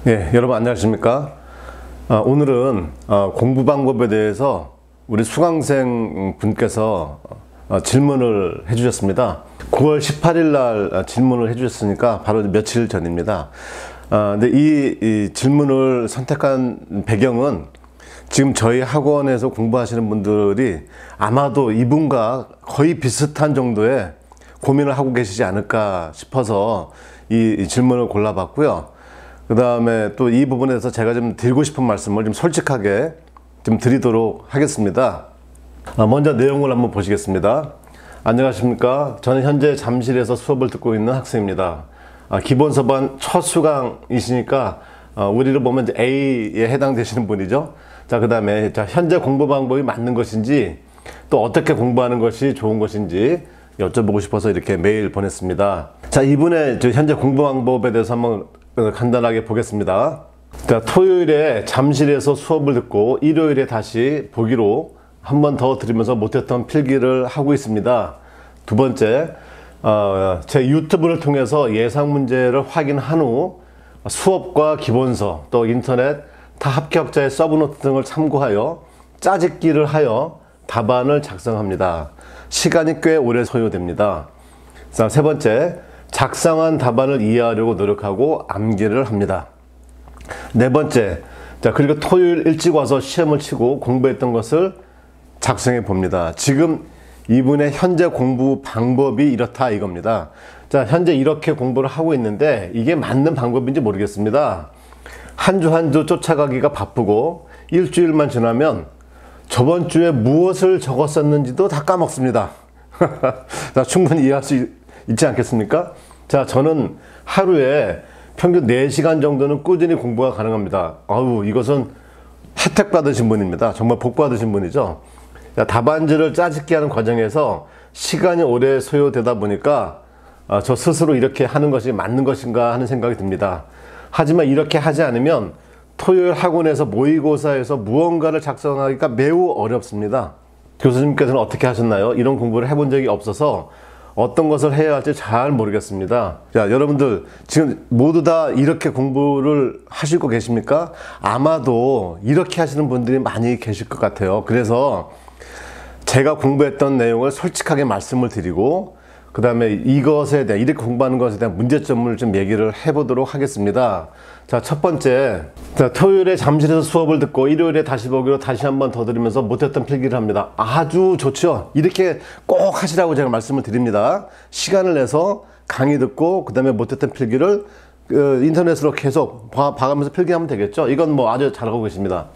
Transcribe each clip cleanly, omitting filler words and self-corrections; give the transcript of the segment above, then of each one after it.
예, 여러분 안녕하십니까? 오늘은 공부 방법에 대해서 우리 수강생 분께서 질문을 해주셨습니다. 9월 18일 날 질문을 해주셨으니까 바로 며칠 전입니다. 근데 이 질문을 선택한 배경은 지금 저희 학원에서 공부하시는 분들이 아마도 이분과 거의 비슷한 정도의 고민을 하고 계시지 않을까 싶어서 이 질문을 골라봤고요. 그 다음에 또 이 부분에 대해서 제가 좀 드리고 싶은 말씀을 좀 솔직하게 좀 드리도록 하겠습니다. 먼저 내용을 한번 보시겠습니다. 안녕하십니까? 저는 현재 잠실에서 수업을 듣고 있는 학생입니다. 기본서반 첫 수강이시니까 우리를 보면 이제 A에 해당되시는 분이죠. 자, 그 다음에 현재 공부 방법이 맞는 것인지 또 어떻게 공부하는 것이 좋은 것인지 여쭤보고 싶어서 이렇게 메일 보냈습니다. 자, 이분의 현재 공부 방법에 대해서 한번 간단하게 보겠습니다. 자, 토요일에 잠실에서 수업을 듣고 일요일에 다시 보기로 한 번 더 들으면서 못했던 필기를 하고 있습니다. 두 번째, 제 유튜브를 통해서 예상 문제를 확인한 후 수업과 기본서 또 인터넷 타 합격자의 서브노트 등을 참고하여 짜집기를 하여 답안을 작성합니다. 시간이 꽤 오래 소요됩니다. 자, 세 번째, 작성한 답안을 이해하려고 노력하고 암기를 합니다. 네 번째, 자, 그리고 토요일 일찍 와서 시험을 치고 공부했던 것을 작성해 봅니다. 지금 이분의 현재 공부 방법이 이렇다 이겁니다. 자, 현재 이렇게 공부를 하고 있는데 이게 맞는 방법인지 모르겠습니다. 한 주 한 주 쫓아가기가 바쁘고 일주일만 지나면 저번 주에 무엇을 적었었는지도 다 까먹습니다. 자, 충분히 이해할 수 있지 않겠습니까? 자, 저는 하루에 평균 4시간 정도는 꾸준히 공부가 가능합니다. 이것은 혜택 받으신 분입니다. 정말 복 받으신 분이죠. 자, 답안지를 짜집기 하는 과정에서 시간이 오래 소요되다 보니까 저 스스로 이렇게 하는 것이 맞는 것인가 하는 생각이 듭니다. 하지만 이렇게 하지 않으면 토요일 학원에서 모의고사에서 무언가를 작성하기가 매우 어렵습니다. 교수님께서는 어떻게 하셨나요? 이런 공부를 해본 적이 없어서 어떤 것을 해야 할지 잘 모르겠습니다. 자, 여러분들 지금 모두 다 이렇게 공부를 하시고 계십니까? 아마도 이렇게 하시는 분들이 많이 계실 것 같아요. 그래서 제가 공부했던 내용을 솔직하게 말씀을 드리고 그 다음에 이것에 대한 이렇게 공부하는 것에 대한 문제점을 좀 얘기를 해보도록 하겠습니다. 자, 첫 번째, 자, 토요일에 잠실에서 수업을 듣고 일요일에 다시 보기로 다시 한 번 더 들으면서 못했던 필기를 합니다. 아주 좋죠. 이렇게 꼭 하시라고 제가 말씀을 드립니다. 시간을 내서 강의 듣고 그 다음에 못했던 필기를 인터넷으로 계속 봐가면서 필기하면 되겠죠. 이건 뭐 아주 잘하고 계십니다.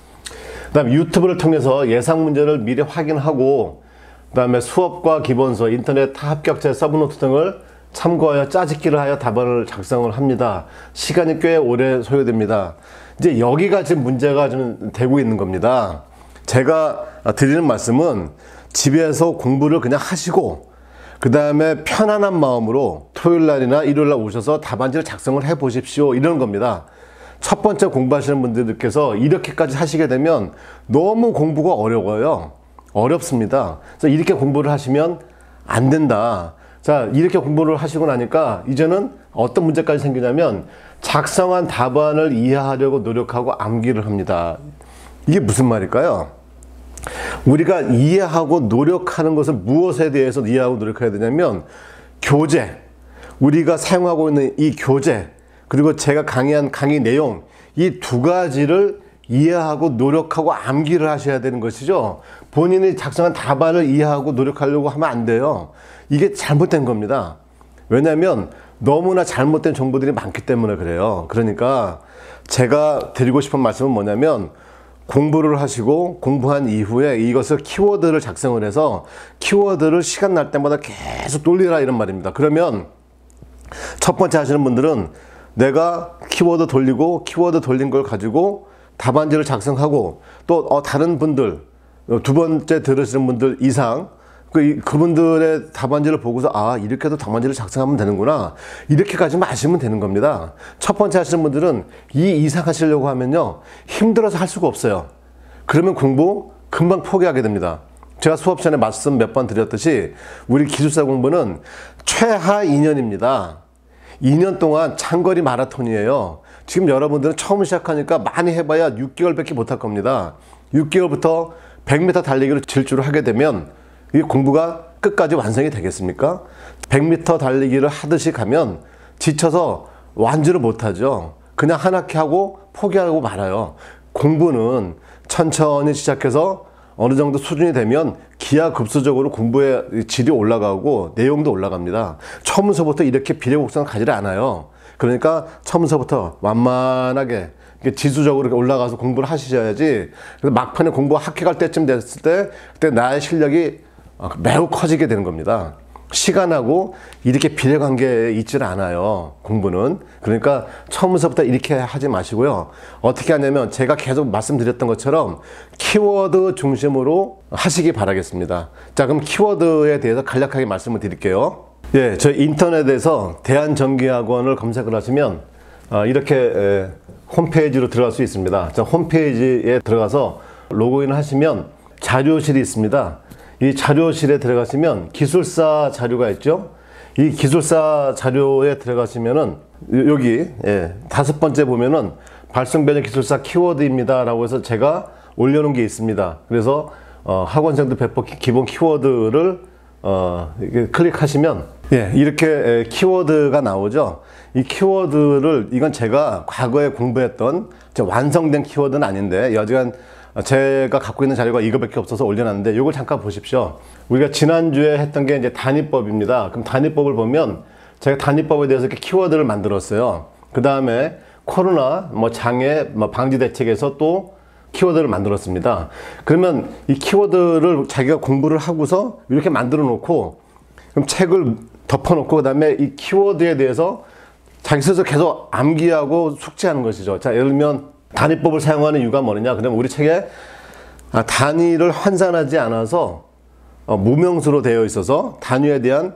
그 다음에 유튜브를 통해서 예상 문제를 미리 확인하고 그 다음에 수업과 기본서, 인터넷 타 합격자 서브노트 등을 참고하여 짜집기를 하여 답안을 작성을 합니다. 시간이 꽤 오래 소요됩니다. 이제 여기가 지금 문제가 좀 되고 있는 겁니다. 제가 드리는 말씀은 집에서 공부를 그냥 하시고 그 다음에 편안한 마음으로 토요일날이나 일요일날 오셔서 답안지를 작성을 해 보십시오. 이런 겁니다. 첫 번째 공부하시는 분들께서 이렇게까지 하시게 되면 너무 공부가 어려워요. 어렵습니다. 그래서 이렇게 공부를 하시면 안 된다. 자, 이렇게 공부를 하시고 나니까 이제는 어떤 문제까지 생기냐면 작성한 답안을 이해하려고 노력하고 암기를 합니다. 이게 무슨 말일까요? 우리가 이해하고 노력하는 것은 무엇에 대해서 이해하고 노력해야 되냐면 교재, 우리가 사용하고 있는 이 교재, 그리고 제가 강의한 강의 내용, 이 두 가지를 이해하고 노력하고 암기를 하셔야 되는 것이죠. 본인이 작성한 답안을 이해하고 노력하려고 하면 안 돼요. 이게 잘못된 겁니다. 왜냐하면 너무나 잘못된 정보들이 많기 때문에 그래요. 그러니까 제가 드리고 싶은 말씀은 뭐냐면 공부를 하시고 공부한 이후에 이것을 키워드를 작성을 해서 키워드를 시간 날 때마다 계속 돌리라 이런 말입니다. 그러면 첫 번째 하시는 분들은 내가 키워드 돌리고 키워드 돌린 걸 가지고 답안지를 작성하고 또 다른 분들 두 번째 들으시는 분들 이상 그분들의 답안지를 보고서 이렇게도 답안지를 작성하면 되는구나 이렇게까지 마시면 되는 겁니다. 첫 번째 하시는 분들은 이 이상 하시려고 하면요 힘들어서 할 수가 없어요. 그러면 공부 금방 포기하게 됩니다. 제가 수업 전에 말씀 몇 번 드렸듯이 우리 기술사 공부는 최하 2년입니다. 2년 동안 장거리 마라톤이에요. 지금 여러분들은 처음 시작하니까 많이 해봐야 6개월밖에 못할 겁니다. 6개월부터 100m 달리기를 질주를 하게 되면 이 공부가 끝까지 완성이 되겠습니까? 100m 달리기를 하듯이 가면 지쳐서 완주를 못하죠. 그냥 한 학기 하고 포기하고 말아요. 공부는 천천히 시작해서 어느 정도 수준이 되면 기하급수적으로 공부의 질이 올라가고 내용도 올라갑니다. 처음서부터 이렇게 비례곡선을 가지를 않아요. 그러니까 처음서부터 완만하게 지수적으로 올라가서 공부를 하셔야지. 그래서 막판에 공부 학회 갈 때쯤 됐을 때 그때 나의 실력이 매우 커지게 되는 겁니다. 시간하고 이렇게 비례관계에 있질 않아요, 공부는. 그러니까 처음부터 이렇게 하지 마시고요. 어떻게 하냐면 제가 계속 말씀드렸던 것처럼 키워드 중심으로 하시기 바라겠습니다. 자, 그럼 키워드에 대해서 간략하게 말씀을 드릴게요. 예, 저희 인터넷에서 대한전기학원을 검색을 하시면 이렇게 홈페이지로 들어갈 수 있습니다. 자, 홈페이지에 들어가서 로그인을 하시면 자료실이 있습니다. 이 자료실에 들어가시면 기술사 자료가 있죠. 이 기술사 자료에 들어가시면은 여기 5번째 보면은 발송변형 기술사 키워드입니다 라고 해서 제가 올려놓은 게 있습니다. 그래서 학원생들 배포 기본 키워드를 이렇게 클릭하시면 이렇게 키워드가 나오죠. 이 키워드를, 이건 제가 과거에 공부했던 완성된 키워드는 아닌데 여지간 제가 갖고 있는 자료가 이거밖에 없어서 올려놨는데 이걸 잠깐 보십시오. 우리가 지난주에 했던 게 이제 단위법입니다. 그럼 단위법을 보면 제가 단위법에 대해서 이렇게 키워드를 만들었어요. 그 다음에 코로나, 장애, 방지 대책에서 또 키워드를 만들었습니다. 그러면 이 키워드를 자기가 공부를 하고서 이렇게 만들어 놓고 그럼 책을 덮어 놓고 그 다음에 이 키워드에 대해서 자기 스스로 계속 암기하고 숙지하는 것이죠. 자, 예를 들면 단위법을 사용하는 이유가 뭐냐? 그러면 우리 책에 단위를 환산하지 않아서 무명수로 되어 있어서 단위에 대한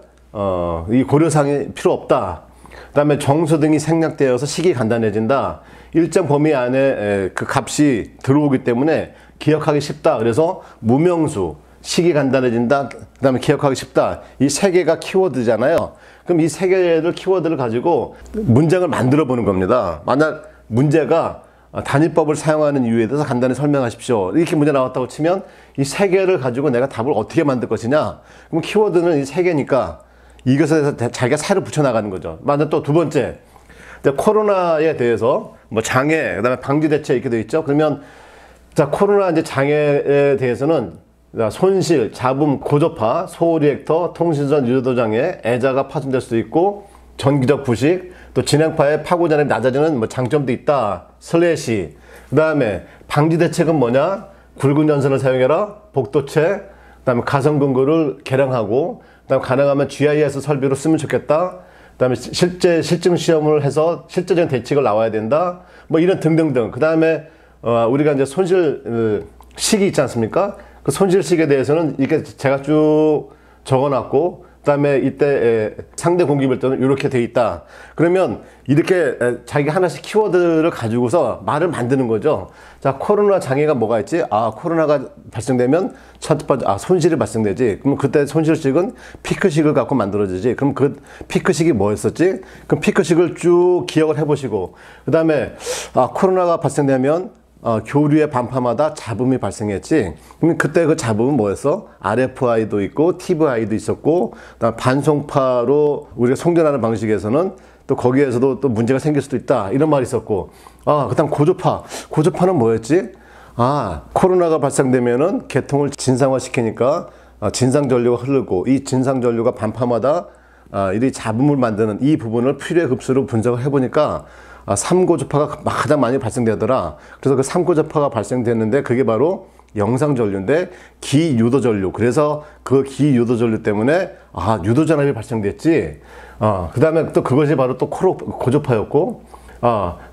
이 고려사항이 필요 없다. 그 다음에 정수 등이 생략되어서 식이 간단해진다. 일정 범위 안에 그 값이 들어오기 때문에 기억하기 쉽다. 그래서 무명수, 식이 간단해진다. 그 다음에 기억하기 쉽다. 이 세 개가 키워드잖아요. 그럼 이 세 개를 키워드를 가지고 문장을 만들어 보는 겁니다. 만약 문제가 단위법을 사용하는 이유에 대해서 간단히 설명하십시오. 이렇게 문제 나왔다고 치면 이 세 개를 가지고 내가 답을 어떻게 만들 것이냐. 그럼 키워드는 이 세 개니까 이것에 대해서 자기가 살을 붙여나가는 거죠. 만약 또 두 번째, 코로나에 대해서 장애, 그 다음에 방지 대책 이렇게 되어 있죠. 그러면 자, 코로나 이제 장애에 대해서는 손실, 잡음, 고저파, 소리액터, 통신선 유도 장애, 애자가 파손될 수도 있고 전기적 부식, 또 진행파의 파고 전압이 낮아지는 장점도 있다. 슬래시. 그 다음에 방지 대책은 뭐냐? 굵은 연선을 사용해라. 복도체. 그 다음에 가성근거를 개량하고, 그 다음에 가능하면 GIS 설비로 쓰면 좋겠다. 그 다음에 실제 실증 시험을 해서 실제적인 대책을 나와야 된다. 이런 등등등. 그 다음에 우리가 이제 손실 시기 있지 않습니까? 그 손실 시기에 대해서는 이렇게 제가 쭉 적어놨고, 그 다음에 이때 상대 공기밀도는 이렇게 돼 있다. 그러면 이렇게 자기가 하나씩 키워드를 가지고서 말을 만드는 거죠. 자, 코로나 장애가 뭐가 있지? 코로나가 발생되면 첫 번째, 손실이 발생되지. 그럼 그때 손실식은 피크식을 갖고 만들어지지. 그럼 그 피크식이 뭐였었지? 그럼 피크식을 쭉 기억을 해보시고, 그 다음에 코로나가 발생되면 교류의 반파마다 잡음이 발생했지. 그럼 그때 그 잡음은 뭐였어? RFI도 있고 TVI도 있었고, 그다음 반송파로 우리가 송전하는 방식에서는 또 거기에서도 또 문제가 생길 수도 있다. 이런 말이 있었고, 그다음 고조파. 고조파는 뭐였지? 코로나가 발생되면은 계통을 진상화시키니까 진상전류가 흐르고, 이 진상전류가 반파마다 이 잡음을 만드는 이 부분을 필요급수로 분석을 해보니까 3고저파가 가장 많이 발생되더라. 그래서 그 3고저파가 발생됐는데 그게 바로 영상전류인데 기유도전류. 그래서 그 기유도전류 때문에 유도전압이 발생됐지. 그 다음에 또 그것이 바로 또 고저파였고,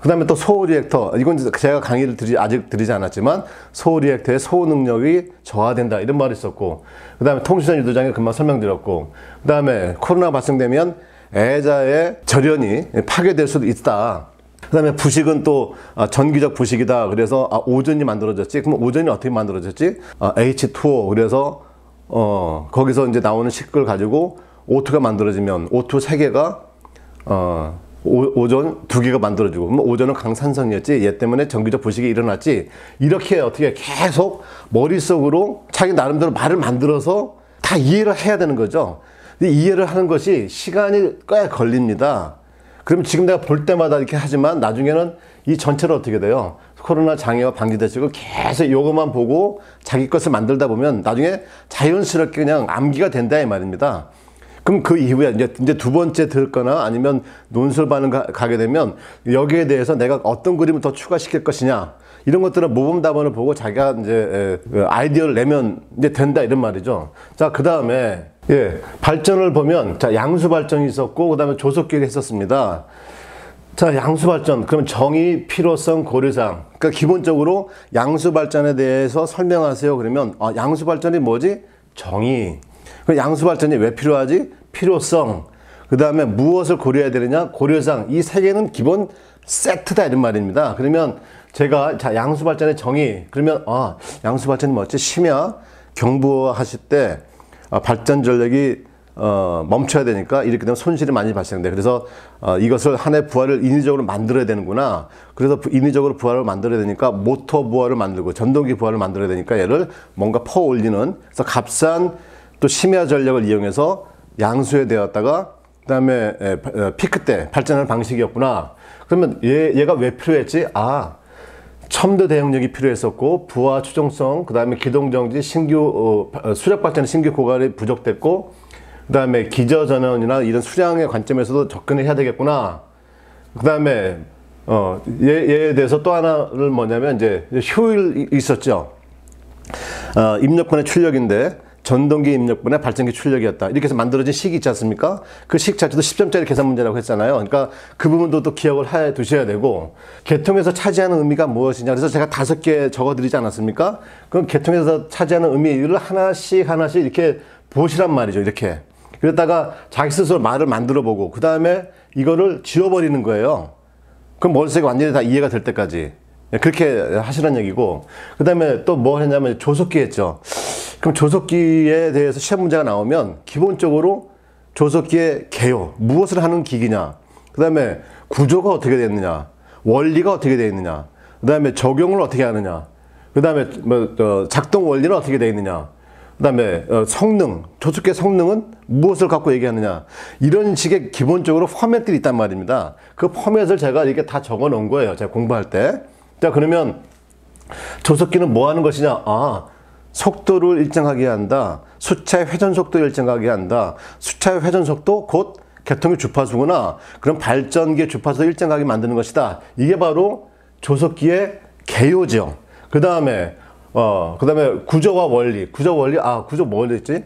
그 다음에 또 소리액터. 이건 제가 강의를 아직 드리지 않았지만 소리액터의 소호 능력이 저하된다. 이런 말이 있었고, 그 다음에 통신선 유도장애 금방 설명드렸고, 그 다음에 코로나 발생되면 애자의 절연이 파괴될 수도 있다. 그 다음에 부식은 또 전기적 부식이다. 그래서 오존이 만들어졌지. 그럼 오존이 어떻게 만들어졌지? H2O. 그래서 거기서 이제 나오는 식을 가지고 O2가 만들어지면 O2 3개가 오존 두 개가 만들어지고, 그럼 오존은 강산성이었지, 얘 때문에 전기적 부식이 일어났지, 이렇게 어떻게 계속 머릿속으로 자기 나름대로 말을 만들어서 다 이해를 해야 되는 거죠. 근데 이해를 하는 것이 시간이 꽤 걸립니다. 그럼 지금 내가 볼 때마다 이렇게 하지만 나중에는 이 전체를 어떻게 돼요? 코로나 장애가 방지되시고 계속 이것만 보고 자기 것을 만들다 보면 나중에 자연스럽게 그냥 암기가 된다 이 말입니다. 그럼 그 이후에 이제 두 번째 들거나 아니면 논술반을 가게 되면 여기에 대해서 내가 어떤 그림을 더 추가시킬 것이냐, 이런 것들은 모범답안을 보고 자기가 이제 아이디어를 내면 이제 된다 이런 말이죠. 자, 그 다음에 발전을 보면, 자, 양수 발전이 있었고 그 다음에 조속기를 했었습니다. 자, 양수 발전, 그러면 정의, 필요성, 고려사항. 그러니까 기본적으로 양수 발전에 대해서 설명하세요. 그러면 양수 발전이 뭐지? 정의. 그 양수 발전이 왜 필요하지? 필요성. 그 다음에 무엇을 고려해야 되느냐? 고려사항. 이 세 개는 기본 세트다 이런 말입니다. 그러면 제가 자, 양수 발전의 정의. 그러면 양수 발전이 뭐지? 심야 경부화 하실 때 발전 전력이 멈춰야 되니까 이렇게 되면 손실이 많이 발생돼. 그래서 이것을 하나의 부하를 인위적으로 만들어야 되는구나. 그래서 인위적으로 부하를 만들어야 되니까 모터 부하를 만들고 전동기 부하를 만들어야 되니까 얘를 뭔가 퍼 올리는, 그래서 값싼 또 심야 전력을 이용해서 양수에 되었다가 그다음에 피크 때 발전하는 방식이었구나. 그러면 얘가 왜 필요했지? 첨도 대응력이 필요했었고, 부하 추정성, 그 다음에 기동정지, 신규 수력 발전의 신규 고갈이 부족됐고, 그 다음에 기저 전원이나 이런 수량의 관점에서도 접근을 해야 되겠구나. 그 다음에 얘에 대해서 또 하나를 뭐냐면 이제 효율이 있었죠. 입력분의 출력인데 전동기 입력분의 발전기 출력이었다. 이렇게 해서 만들어진 식이 있지 않습니까? 그 식 자체도 10점짜리 계산 문제라고 했잖아요. 그러니까 그 부분도 또 기억을 해 두셔야 되고, 계통에서 차지하는 의미가 무엇이냐. 그래서 제가 5개 적어드리지 않았습니까? 그럼 계통에서 차지하는 의미를 하나씩 이렇게 보시란 말이죠. 이렇게. 그러다가 자기 스스로 말을 만들어 보고, 그 다음에 이거를 지워버리는 거예요. 그럼 머릿속에 완전히 다 이해가 될 때까지. 그렇게 하시라는 얘기고, 그 다음에 또 뭐 했냐면 조속기 했죠. 그럼 조속기에 대해서 시험 문제가 나오면 기본적으로 조속기의 개요, 무엇을 하는 기기냐, 그 다음에 구조가 어떻게 되어 있느냐, 원리가 어떻게 되어 있느냐, 그 다음에 적용을 어떻게 하느냐, 그 다음에 작동 원리는 어떻게 되어 있느냐, 그 다음에 성능, 조속기의 성능은 무엇을 갖고 얘기하느냐, 이런 식의 기본적으로 포맷들이 있단 말입니다. 그 포맷을 제가 이렇게 다 적어 놓은 거예요, 제가 공부할 때. 자, 그러면 조속기는 뭐 하는 것이냐? 속도를 일정하게 한다. 수차의 회전 속도를 일정하게 한다. 수차의 회전 속도 곧 계통의 주파수구나. 그럼 발전기의 주파수를 일정하게 만드는 것이다. 이게 바로 조속기의 개요죠. 그 다음에 구조와 원리. 구조 뭐 했지?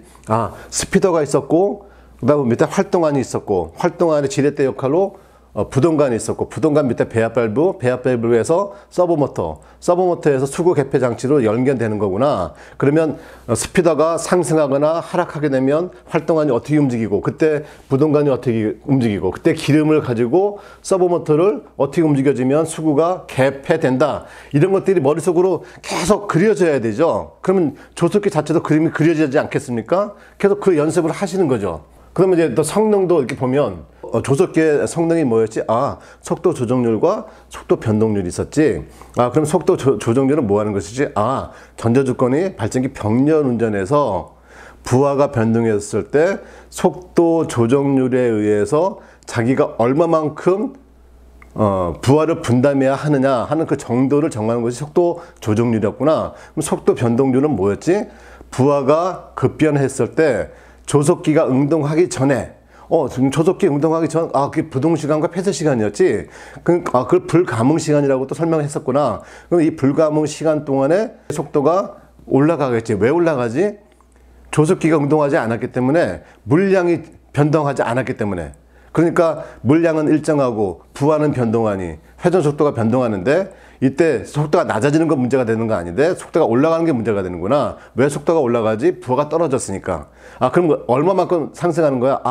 스피더가 있었고, 그 다음에 밑에 활동안이 있었고, 활동안의 지렛대 역할로 부동관이 있었고, 부동관 밑에 배합밸브에서 서버모터에서 수구 개폐 장치로 연결되는 거구나. 그러면 스피더가 상승하거나 하락하게 되면 활동안이 어떻게 움직이고, 그때 부동관이 어떻게 움직이고, 그때 기름을 가지고 서버모터를 어떻게 움직여주면 수구가 개폐된다. 이런 것들이 머릿속으로 계속 그려져야 되죠. 그러면 조속기 자체도 그림이 그려지지 않겠습니까? 계속 그 연습을 하시는 거죠. 그러면 이제 또 성능도 이렇게 보면 조속기의 성능이 뭐였지? 속도 조정률과 속도 변동률이 있었지. 그럼 속도 조정률은 뭐 하는 것이지? 전자주권이 발전기 병렬 운전에서 부하가 변동했을 때 속도 조정률에 의해서 자기가 얼마만큼 부하를 분담해야 하느냐 하는 그 정도를 정하는 것이 속도 조정률이었구나. 그럼 속도 변동률은 뭐였지? 부하가 급변했을 때 조속기가 응동하기 전에, 조속기 응동하기 전, 그게 부동시간과 폐쇄시간이었지. 그걸 불감응시간이라고 또 설명했었구나. 그럼 이 불감응시간 동안에 속도가 올라가겠지. 왜 올라가지? 조속기가 응동하지 않았기 때문에, 물량이 변동하지 않았기 때문에. 그러니까 물량은 일정하고 부하는 변동하니 회전 속도가 변동하는데, 이때 속도가 낮아지는 건 문제가 되는 거 아닌데 속도가 올라가는 게 문제가 되는구나. 왜 속도가 올라가지? 부하가 떨어졌으니까. 그럼 얼마만큼 상승하는 거야?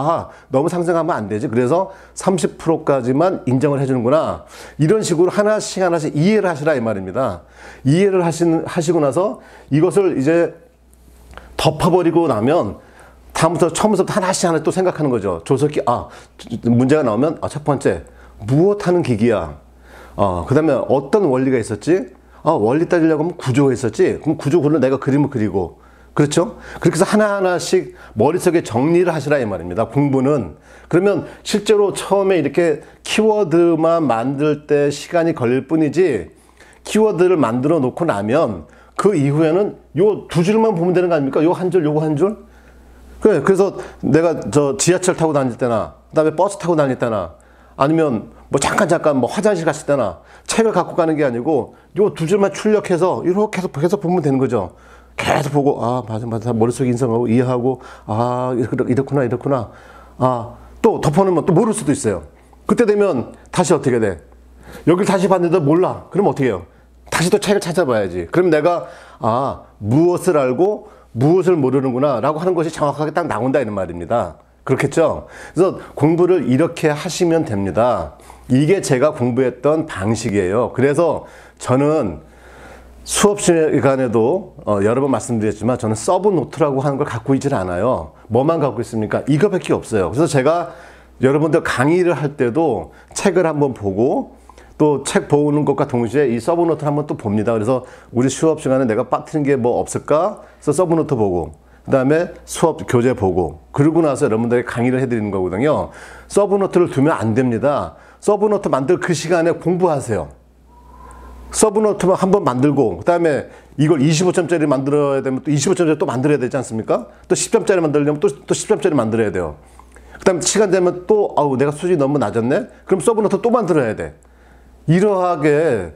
너무 상승하면 안 되지. 그래서 30%까지만 인정을 해주는구나. 이런 식으로 하나씩 이해를 하시라 이 말입니다. 이해를 하시고 나서 이것을 이제 덮어버리고 나면 처음부터 하나씩 또 생각하는 거죠. 조속기, 문제가 나오면 첫 번째, 무엇 하는 기기야? 그 다음에 어떤 원리가 있었지? 원리 따지려고 하면 구조가 있었지? 그럼 구조를 내가 그림을 그리고. 그렇죠? 그렇게 해서 하나하나씩 머릿속에 정리를 하시라 이 말입니다. 공부는. 그러면 실제로 처음에 이렇게 키워드만 만들 때 시간이 걸릴 뿐이지, 키워드를 만들어 놓고 나면 그 이후에는 요 두 줄만 보면 되는 거 아닙니까? 요 한 줄, 요거 한 줄? 그래, 그래서 내가 지하철 타고 다닐 때나, 그 다음에 버스 타고 다닐 때나, 아니면 뭐 잠깐 뭐 화장실 갔을 때나 책을 갖고 가는 게 아니고 요 두 줄만 출력해서 이렇게 계속 보면 되는 거죠. 계속 보고, 맞아. 머릿속에 인상하고 이해하고, 이렇구나. 또 덮어놓으면 또 모를 수도 있어요. 그때 되면 다시 어떻게 돼? 여길 다시 봤는데 몰라. 그럼 어떻게 해요? 다시 또 책을 찾아봐야지. 그럼 내가, 무엇을 알고 무엇을 모르는구나 라고 하는 것이 정확하게 딱 나온다 이런 말입니다. 그렇겠죠? 그래서 공부를 이렇게 하시면 됩니다. 이게 제가 공부했던 방식이에요. 그래서 저는 수업 시간에도 여러 번 말씀드렸지만 저는 서브 노트라고 하는 걸 갖고 있질 않아요. 뭐만 갖고 있습니까? 이거밖에 없어요. 그래서 제가 여러분들 강의를 할 때도 책을 한번 보고 또 책 보는 것과 동시에 이 서브 노트를 한번 또 봅니다. 그래서 우리 수업 시간에 내가 빠뜨린 게 뭐 없을까? 그래서 서브 노트 보고 그 다음에 수업 교재 보고 그러고 나서 여러분들에게 강의를 해드리는 거거든요. 서브 노트를 두면 안 됩니다. 서브 노트 만들 그 시간에 공부하세요. 서브노트만 한번 만들고 그 다음에 이걸 25점짜리 만들어야 되면 또 25점짜리 또 만들어야 되지 않습니까? 또 10점짜리 만들려면 또 10점짜리 만들어야 돼요. 그 다음에 시간 되면 또 내가 수준이 너무 낮았네? 그럼 서브노트 또 만들어야 돼. 이러하게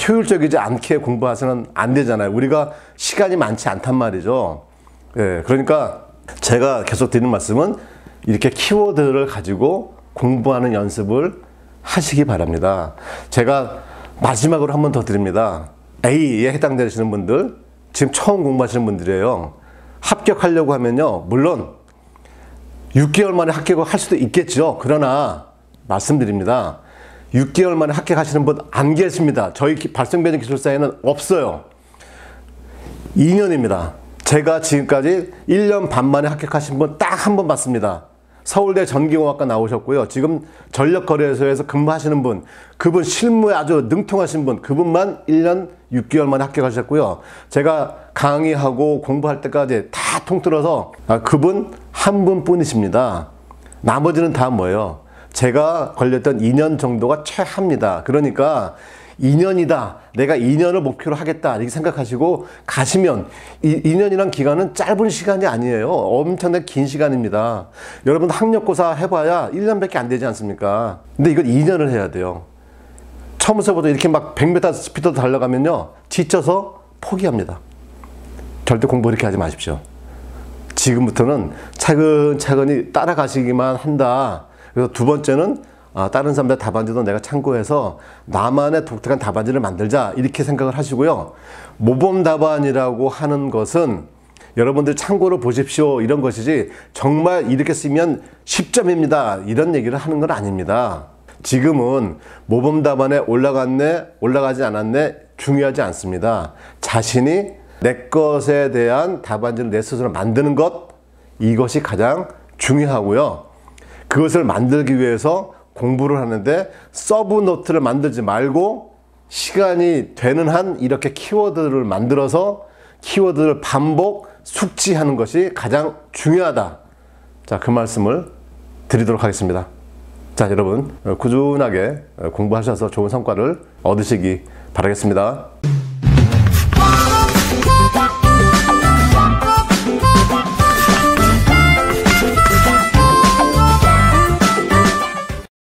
효율적이지 않게 공부하서는 안 되잖아요. 우리가 시간이 많지 않단 말이죠. 예, 그러니까 제가 계속 드리는 말씀은 이렇게 키워드를 가지고 공부하는 연습을 하시기 바랍니다. 제가 마지막으로 한 번 더 드립니다. A에 해당되시는 분들, 지금 처음 공부하시는 분들이에요. 합격하려고 하면요, 물론 6개월 만에 합격을 할 수도 있겠죠. 그러나 말씀드립니다. 6개월 만에 합격하시는 분 안 계십니다. 저희 발성변형 기술사에는 없어요. 2년입니다. 제가 지금까지 1년 반 만에 합격하신 분 딱 한 번 봤습니다. 서울대 전기공학과 나오셨고요. 지금 전력거래소에서 근무하시는 분, 그분 실무에 아주 능통하신 분, 그분만 1년 6개월 만에 합격하셨고요. 제가 강의하고 공부할 때까지 다 통틀어서 그분 한 분뿐이십니다. 나머지는 다 뭐예요? 제가 걸렸던 2년 정도가 최하입니다. 그러니까 2년이다. 내가 2년을 목표로 하겠다. 이렇게 생각하시고 가시면 2년이란 기간은 짧은 시간이 아니에요. 엄청나게 긴 시간입니다. 여러분 학력고사 해봐야 1년밖에 안 되지 않습니까? 근데 이걸 2년을 해야 돼요. 처음부터 이렇게 막 100m 스피드로 달려가면요. 지쳐서 포기합니다. 절대 공부 이렇게 하지 마십시오. 지금부터는 차근차근히 따라가시기만 한다. 그래서 두 번째는 다른 사람들 답안지도 내가 참고해서 나만의 독특한 답안지를 만들자 이렇게 생각을 하시고요. 모범 답안이라고 하는 것은 여러분들 참고로 보십시오 이런 것이지 정말 이렇게 쓰면 10점입니다 이런 얘기를 하는 건 아닙니다. 지금은 모범 답안에 올라갔네 올라가지 않았네 중요하지 않습니다. 자신이 내 것에 대한 답안지를 내 스스로 만드는 것 이것이 가장 중요하고요. 그것을 만들기 위해서 공부를 하는데 서브노트를 만들지 말고 시간이 되는 한 이렇게 키워드를 만들어서 키워드를 반복 숙지하는 것이 가장 중요하다. 자, 그 말씀을 드리도록 하겠습니다. 자, 여러분 꾸준하게 공부하셔서 좋은 성과를 얻으시기 바라겠습니다.